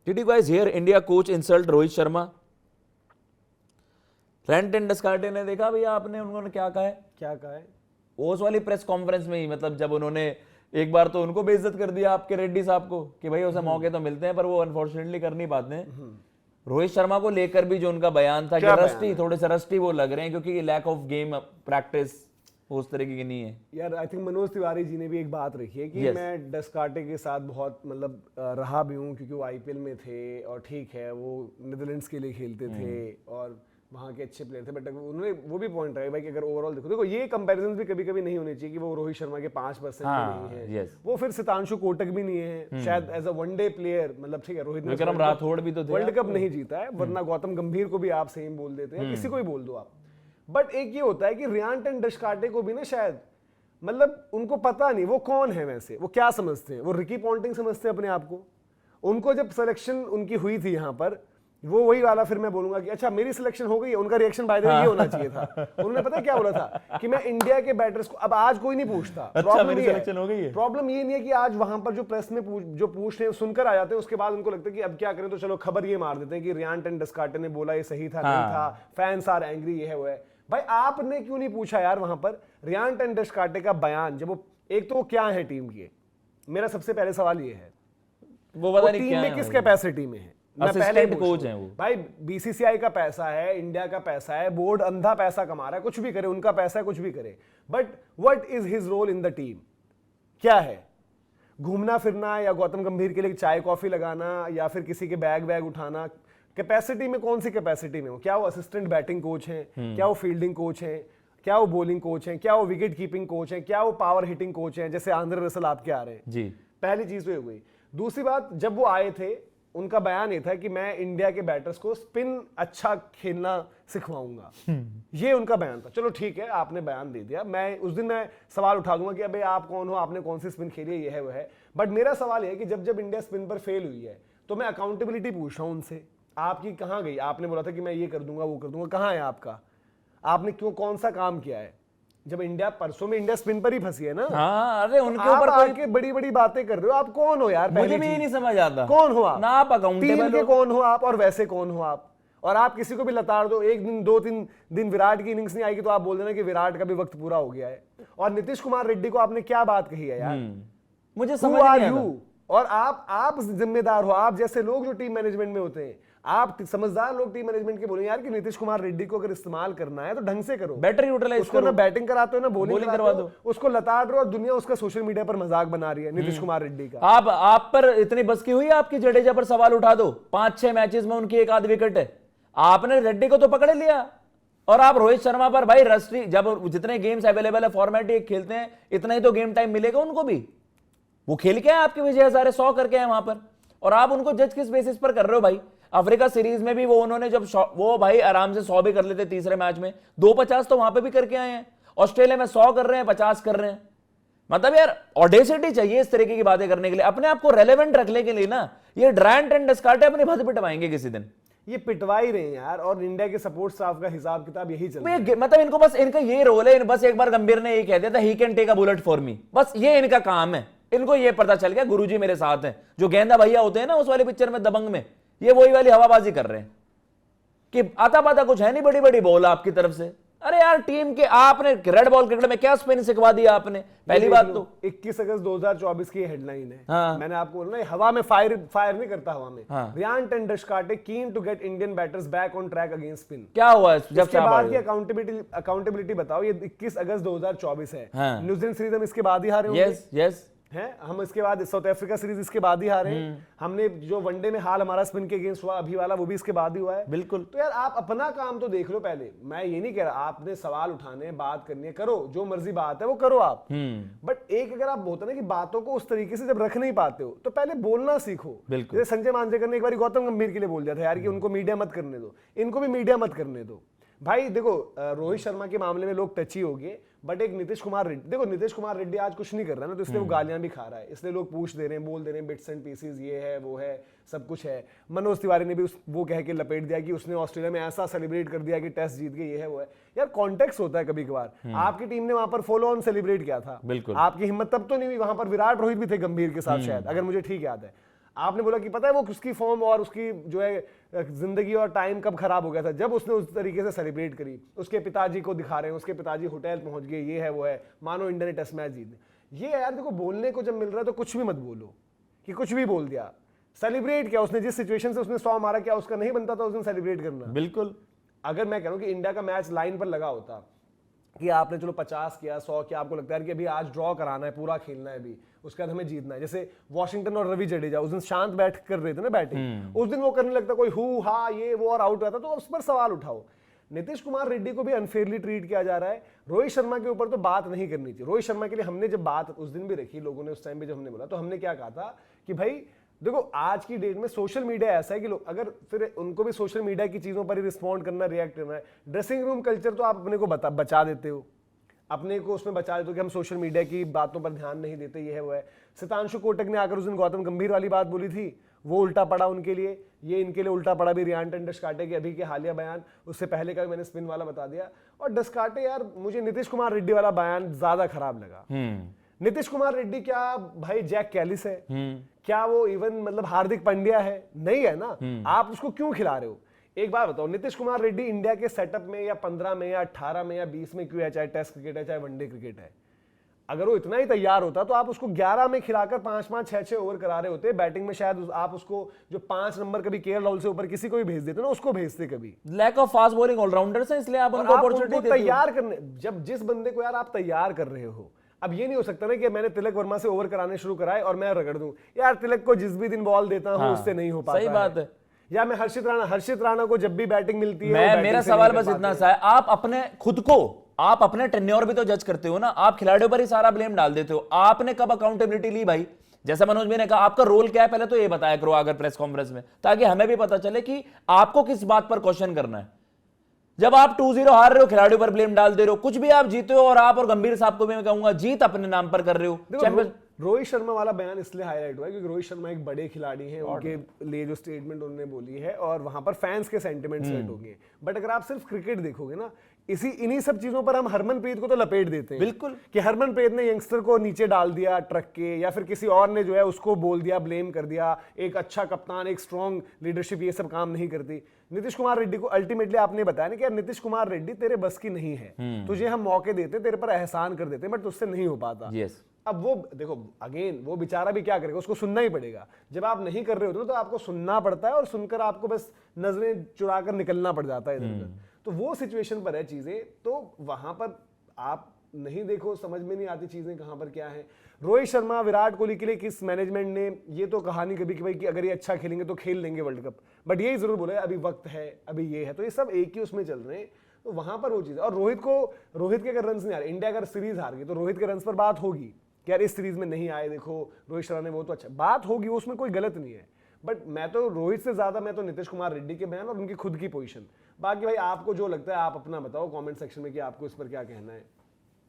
Did you guys hear India coach insult Rohit Sharma? Trent Doeschate ने देखा भैया आपने उन्होंने क्या कहा है? क्या कहा है? उस वाली प्रेस कॉन्फ्रेंस में ही, मतलब जब उन्होंने एक बार तो उनको बेइज्जत कर दिया आपके रेड्डी साहब को कि भाई उसे मौके तो मिलते हैं पर वो अनफॉर्चुनेटली कर नहीं पाते हैं। रोहित शर्मा को लेकर भी जो उनका बयान था कि रस्टी, थोड़े से रस्टी वो लग रहे हैं क्योंकि लैक ऑफ गेम प्रैक्टिस उस तरीके की नहीं है। यार आई थिंक मनोज तिवारी जी ने भी एक बात रखी है कि मैं डस्कार्टे के साथ बहुत मतलब रहा भी हूँ क्योंकि वो आईपीएल में थे और ठीक है वो नीदरलैंड्स के लिए खेलते थे और वहाँ के अच्छे प्लेयर थे, बट उन्होंने वो भी पॉइंट रखा भाई कि अगर ओवरऑल देखो ये कंपैरिजन भी कभी कभी नहीं होनी चाहिए कि वो रोहित शर्मा के 5% नहीं है, वो फिर सितांशु कोटक भी नहीं है शायद एज अ वनडे प्लेयर, मतलब ठीक है रोहित ने विक्रम राठौड़ भी तो वर्ल्ड कप नहीं जीता है, वरना गौतम गंभीर को भी आप सेम बोल देते हैं, किसी को भी बोल दो आप। बट एक ये होता है कि रियान डस्कार्टे को भी ना शायद मतलब उनको पता नहीं वो कौन है, वैसे वो क्या समझते हैं, वो रिकी पॉन्टिंग समझते हैं अपने आप को। उनको जब सिलेक्शन उनकी हुई थी यहाँ पर, वो वही वाला फिर मैं बोलूंगा कि अच्छा मेरी सिलेक्शन हो गई है, उनका रिएक्शन बाय द वे ये होना चाहिए था। उन्होंने पता है क्या बोला था कि मैं इंडिया के बैटर्स को, अब आज कोई नहीं पूछता, प्रॉब्लम ये नहीं है कि आज वहां पर जो प्रेस में जो पूछ रहे हैं सुनकर आ जाते हैं, उसके बाद उनको लगता है कि अब क्या करें, तो चलो खबर ये मार देते हैं कि रियान डस्कार्टे ने बोला ये सही था नहीं था, फैंस आर एंग्री, ये है वो है। भाई आपने क्यों नहीं पूछा यार वहां पर रियान डस्कार्टे का बयान, जब वो एक तो वो क्या है टीम के, मेरा सबसे पहले सवाल ये है वो टीम में किस कैपेसिटी में है, असिस्टेंट कोच हैं वो। भाई बीसीसीआई का पैसा है, इंडिया का पैसा है, बोर्ड अंधा पैसा कमा रहा है, कुछ भी करे, उनका पैसा है, कुछ भी करे, but what is his role in the team? क्या है? घूमना फिरना या गौतम गंभीर के लिए चाय कॉफी लगाना या फिर किसी के बैग उठाना? कैपेसिटी में कौन सी कैपेसिटी में हो? क्या वो असिस्टेंट बैटिंग कोच है, क्या वो फील्डिंग कोच है, क्या वो बॉलिंग कोच है, क्या वो विकेट कीपिंग कोच है, क्या वो पावर हिटिंग कोच है जैसे आंद्रे रसल आपके आ रहे हैं जी? पहली चीज तो ये हुई। दूसरी बात, जब वो आए थे उनका बयान ये था कि मैं इंडिया के बैटर्स को स्पिन अच्छा खेलना सिखवाऊंगा, ये उनका बयान था। चलो ठीक है, आपने बयान दे दिया, मैं उस दिन मैं सवाल उठा दूंगा कि अबे आप कौन हो, आपने कौन सी स्पिन खेली है, ये है वो है। बट मेरा सवाल ये है कि जब इंडिया स्पिन पर फेल हुई है तो मैं अकाउंटेबिलिटी पूछ रहा हूं उनसे, आपकी कहां गई? आपने बोला था कि मैं ये कर दूंगा वो कर दूंगा, कहां है आपका? आपने क्यों कौन सा काम किया है? जब इंडिया परसों में इंडिया स्पिन पर ही फंसी है ना। अरे उनके ऊपर आके बड़ी बातें कर रहे हो, आप कौन हो यार? मुझे भी नहीं समझ आता कौन हो आप? ना आप अकाउंटेबल के कौन हो आप और वैसे कौन हो आप? और आप किसी को भी लताड़ दो, एक दिन 2-3 दिन विराट की इनिंग्स नहीं आएगी तो आप बोल देना कि विराट का भी वक्त पूरा हो गया है। और नीतीश कुमार रेड्डी को आपने क्या बात कही है यार? मुझे समझ नहीं आता। और आप जिम्मेदार हो, आप जैसे लोग जो टीम मैनेजमेंट में होते हैं, आप समझदार लोग टीम मैनेजमेंट के बोले यार कि नीतीश कुमार रेड्डी को अगर इस्तेमाल करना है तो ढंग से करो, बेटर यूटिलाइज उसको ना बैटिंग कराते हो ना बॉलिंग करवा दो, उसको लताड़ रहे हो और दुनिया उसका सोशल मीडिया पर मजाक बना रही है नीतीश कुमार रेड्डी का। आप पर इतनी बस की हुई है आपकी जडेजा पर सवाल उठा दो, 5-6 मैचेस में उनकी एक आध विकेट है, आपने रेड्डी को तो पकड़ लिया और आप रोहित शर्मा पर भाई रस्टी, जब जितने गेम्स अवेलेबल है फॉर्मेट एक खेलते हैं इतना ही तो गेम टाइम मिलेगा उनको भी, वो खेल के आए आपके विजय हजारे 100 करके आए वहां पर, और आप उनको जज किस बेसिस पर कर रहे हो भाई? अफ्रीका सीरीज में भी वो उन्होंने जब वो भाई आराम से 100 भी कर लेते तीसरे मैच में, 250 तो वहां पे भी करके आए हैं, ऑस्ट्रेलिया में 100 कर रहे हैं, 50 कर रहे हैं। मतलब यार ऑडेसिटी चाहिए इस तरीके की बातें करने के लिए, अपने आप को रेलेवेंट रखने के लिए ना। ये ड्रायन एंड डस्कार्टे अपनी भद पिटवाएंगे किसी दिन, ये पिटवा ही रहे हैं यार। और इंडिया के सपोर्ट स्टाफ का हिसाब किताब यही चल रहा है, मतलब इनको बस इनका ये रोल है, बस एक बार गंभीर ने ये कह दिया था he can take a bullet for me, बस ये इनका काम है। इनको ये पता चल गया गुरुजी मेरे साथ हैं, जो गेंदा भैया होते हैं ना उस वाली पिक्चर में दबंग में, ये वही वाली हवाबाजी कर रहे हैं कि आता पाता कुछ है नहीं, बड़ी बड़ी बॉल आपकी तरफ से। अरे यार टीम के आपने रेड बॉल क्रिकेट में क्या स्पिन सिखवा दिया आपने? पहली बात तो 21 अगस्त 2024 की हेडलाइन है। मैंने आपको बोला हवा में फायर नहीं करता हवा में। Ryan Doeschate keen to get Indian batters back on track against spin. क्या हुआ जब इसके बाद की अकाउंटेबिलिटी बताओ? ये 21 अगस्त 2024 है, न्यूजीलैंड सीरीज हम इसके बाद ही हारे होंगे। यस हैं हम इसके बाद साउथ अफ्रीका सीरीज इसके बाद ही हारे हैं। हमने जो वनडे में हाल हमारा स्पिन के अगेंस्ट हुआ अभी वाला, वो भी इसके बाद ही हुआ है। बिल्कुल। तो यार आप अपना काम तो देख लो पहले, मैं ये नहीं कह रहा, आपने सवाल उठाने बात करनी है, करो जो मर्जी बात है वो करो आप, बट एक अगर आप होता ना कि बातों को उस तरीके से जब रख नहीं पाते हो तो पहले बोलना सीखो। जैसे संजय मांजरेकर ने एक बार गौतम गंभीर के लिए बोल दिया था यार कि उनको मीडिया मत करने दो, इनको भी मीडिया मत करने दो। भाई देखो रोहित शर्मा के मामले में लोग टची हो गए, बट एक नीतीश कुमार रेड्डी, देखो नीतीश कुमार रेड्डी आज कुछ नहीं कर रहा है ना, तो इसलिए वो गालियां भी खा रहा है, इसलिए लोग पूछ दे रहे हैं, बोल दे रहे हैं बिट्स एंड पीसेस, ये है वो है सब कुछ है। मनोज तिवारी ने भी वो कह के लपेट दिया कि उसने ऑस्ट्रेलिया में ऐसा सेलिब्रेट कर दिया कि टेस्ट जीत गए, ये है वो है। यार कॉन्टेक्स्ट होता है कभी कभार। आपकी टीम ने वहां पर फॉलो ऑन सेलिब्रेट किया था, बिल्कुल। आपकी हिम्मत तब तो नहीं हुई, वहां पर विराट रोहित भी थे गंभीर के साथ शायद, अगर मुझे ठीक याद है। आपने बोला कि पता है वो उसकी फॉर्म और उसकी जो है जिंदगी और टाइम कब खराब हो गया था, जब उसने उस तरीके से सेलिब्रेट करी। उसके पिताजी को दिखा रहे हैं, उसके पिताजी होटल पहुंच गए, ये है वो है, मानो इंडिया ने टेस्ट मैच जीते। ये यार देखो, बोलने को जब मिल रहा है तो कुछ भी मत बोलो कि कुछ भी बोल दिया। सेलिब्रेट किया उसने, जिस सिचुएशन से उसने 100 मारा, क्या उसका नहीं बनता था उस दिन सेलिब्रेट करना? बिल्कुल। अगर मैं कह रहा हूं कि इंडिया का मैच लाइन पर लगा होता कि आपने चलो 50 किया, 100 किया, आपको लगता है कि अभी आज ड्रॉ कराना है, पूरा खेलना है, अभी उसके बाद हमें जीतना है। जैसे वॉशिंगटन और रवि जडेजा उस दिन शांत बैठ कर रहे थे ना बैटिंग, उस दिन वो करने लगता कोई हु हा ये वो और आउट रहता, तो उस पर सवाल उठाओ। नीतीश कुमार रेड्डी को भी अनफेयरली ट्रीट किया जा रहा है। रोहित शर्मा के ऊपर तो बात नहीं करनी चाहिए। रोहित शर्मा के लिए हमने जब बात उस दिन भी रखी, लोगों ने उस टाइम पे जब हमने बोला, तो हमने क्या कहा था कि भाई देखो आज की डेट में सोशल मीडिया ऐसा है कि लोग अगर फिर उनको भी सोशल मीडिया की चीजों पर ही रिस्पॉन्ड करना, रिएक्ट करना है। ड्रेसिंग रूम कल्चर तो आप अपने को बचा देते हो, अपने को उसमें बचा देते हो कि हम सोशल मीडिया की बातों पर ध्यान नहीं देते, ये है वो है। सितांशु कोटक ने आकर उस दिन गौतम गंभीर वाली बात बोली थी, वो उल्टा पड़ा उनके लिए, ये इनके लिए उल्टा पड़ा भी। रियांटन डस्काटे के अभी के हालिया बयान, उससे पहले का भी मैंने स्पिन वाला बता दिया। और डस्काटे यार, मुझे नीतीश कुमार रेड्डी वाला बयान ज्यादा खराब लगा। नीतीश कुमार रेड्डी क्या भाई जैक कैलिस है? क्या वो इवन मतलब हार्दिक पांड्या है? नहीं है ना। आप उसको क्यों खिला रहे हो? एक बात बताओ, नीतीश कुमार रेड्डी इंडिया के सेटअप में या 15 में या 18 में या 20 में क्यों है? चाहे टेस्ट क्रिकेट है, चाहे वनडे क्रिकेट है। अगर वो इतना ही तैयार होता तो आप उसको 11 में खिलाकर 5-5, 6-6 ओवर करा रहे होते। बैटिंग में शायद आप उसको जो 5 नंबर कभी केएल राहुल से ऊपर किसी को भी भेज देते ना, उसको भेजते कभी। Lack of fast bowling allrounders है, इसलिए आप उनको अपॉर्चुनिटी देते हो। तैयार करने, जब जिस बंदे को यार आप तैयार कर रहे हो, अब ये नहीं हो सकता ना कि मैंने तिलक वर्मा से ओवर कराने शुरू कराए और मैं रगड़ दूं। यार तिलक को जिस भी दिन बॉल देता हूं उससे नहीं हो पाता। सही बात है। या मैं हर्षित राणा को जब भी बैटिंग मिलती है, मेरा सवाल बस इतना सा है, आप अपने खुद को, आप अपने टेन्योर भी तो जज करते हो ना। आप खिलाड़ियों पर ही सारा ब्लेम डाल देते हो। आपने कब अकाउंटेबिलिटी ली भाई? जैसा मनोज भाई ने कहा, आपका रोल क्या है पहले तो ये बताया करो अगर प्रेस कॉन्फ्रेंस में, ताकि हमें भी पता चले कि आपको किस बात पर क्वेश्चन करना है। जब आप 2-0 हार रहे हो, खिलाड़ियों पर ब्लेम डाल दे रहे हो, कुछ भी आप जीते हो, और आप और गंभीर साहब को भी मैं कहूंगा जीत अपने नाम पर कर रहे हो। रोहित शर्मा वाला बयान इसलिए हाईलाइट हुआ क्योंकि रोहित शर्मा एक बड़े खिलाड़ी हैं, उनके लिए जो स्टेटमेंट उन्होंने बोली है और वहां पर फैंस के सेंटिमेंट सेट हो गए। बट अगर आप सिर्फ क्रिकेट देखोगे ना, इन्हीं सब चीजों पर हम हरमनप्रीत को तो लपेट देते हैं। बिल्कुल कि हरमनप्रीत ने यंगस्टर को नीचे डाल दिया ट्रक के, या फिर किसी और ने जो है उसको बोल दिया, ब्लेम कर दिया। एक अच्छा कप्तान, एक स्ट्रॉन्ग लीडरशिप ये सब काम नहीं करती। नीतीश कुमार रेड्डी को अल्टीमेटली आपने बताया ना कि यार नीतीश कुमार रेड्डी तेरे बस की नहीं है, तुझे हम मौके देते, तेरे पर एहसान कर देते, बट तुझसे नहीं हो पाता। अब वो देखो अगेन, वो बेचारा भी क्या करेगा, उसको सुनना ही पड़ेगा। जब आप नहीं कर रहे होते तो आपको सुनना पड़ता है, और सुनकर आपको बस नजरें चुरा कर निकलना पड़ जाता है इधर उधर। तो वो सिचुएशन पर है चीजें, तो वहां पर आप नहीं देखो, समझ में नहीं आती चीजें कहां पर क्या है। रोहित शर्मा, विराट कोहली के लिए किस मैनेजमेंट ने ये तो कहा नहीं कभी कि भाई कि अगर ये अच्छा खेलेंगे तो खेल लेंगे वर्ल्ड कप, बट यही जरूर बोला अभी वक्त है, अभी ये है, तो ये सब एक ही उसमें चल रहे हैं। तो वहां पर वो चीज, और रोहित के अगर रन नहीं आ रहे, इंडिया अगर सीरीज हार गई तो रोहित के रन पर बात होगी कि यार इस सीरीज में नहीं आए, देखो रोहित शर्मा ने वो तो अच्छा, बात होगी, उसमें कोई गलत नहीं है। बट मैं तो रोहित से ज्यादा मैं तो नीतीश कुमार रेड्डी के बयान और उनकी खुद की पोजीशन। बाकी भाई आपको जो लगता है आप अपना बताओ कमेंट सेक्शन में कि आपको इस पर क्या कहना है।